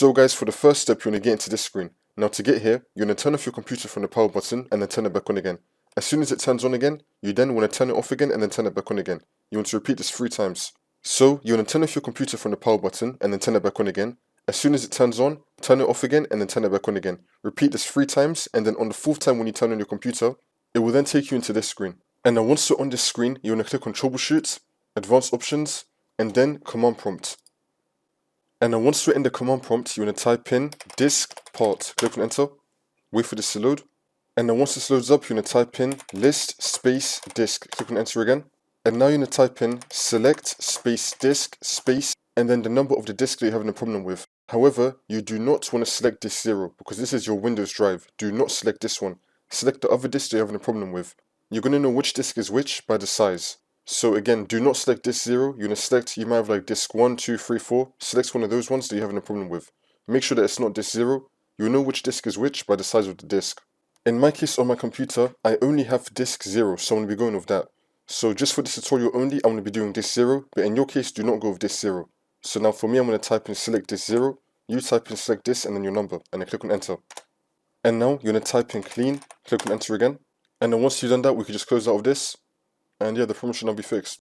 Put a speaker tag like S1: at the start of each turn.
S1: So guys, for the first step, you want to get into this screen. Now to get here, you want to turn off your computer from the power button and then turn it back on again. As soon as it turns on again, you then want to turn it off again and then turn it back on again. You want to repeat this 3 times. So you want to turn off your computer from the power button and then turn it back on again. As soon as it turns on, turn it off again and then turn it back on again. Repeat this 3 times, and then on the 4th time when you turn on your computer, it will then take you into this screen. And now once you're on this screen, you want to click on Troubleshoot, Advanced Options, and then Command Prompt. And then once you're in the command prompt, you want to type in Diskpart. Click on enter. Wait for this to load. And then once this loads up, you want to type in list space disk. Click on enter again. And now you want to type in select space disk space and then the number of the disk that you're having a problem with. However, you do not want to select disk 0 because this is your Windows drive. Do not select this one. Select the other disk that you're having a problem with. You're going to know which disk is which by the size. So again, do not select disk 0, you want to select, you might have like disk 1, 2, 3, 4, select one of those ones that you're having a problem with. Make sure that it's not disk 0, you'll know which disk is which by the size of the disk. In my case on my computer, I only have disk 0, so I'm going to be going with that. So just for this tutorial only, I'm going to be doing disk 0, but in your case, do not go with disk 0. So now for me, I'm going to type in select disk 0, you type in select disk and then your number, and then click on enter. And now you're going to type in clean, click on enter again, and then once you've done that, we can just close out of this. And yeah, the problem should now be fixed.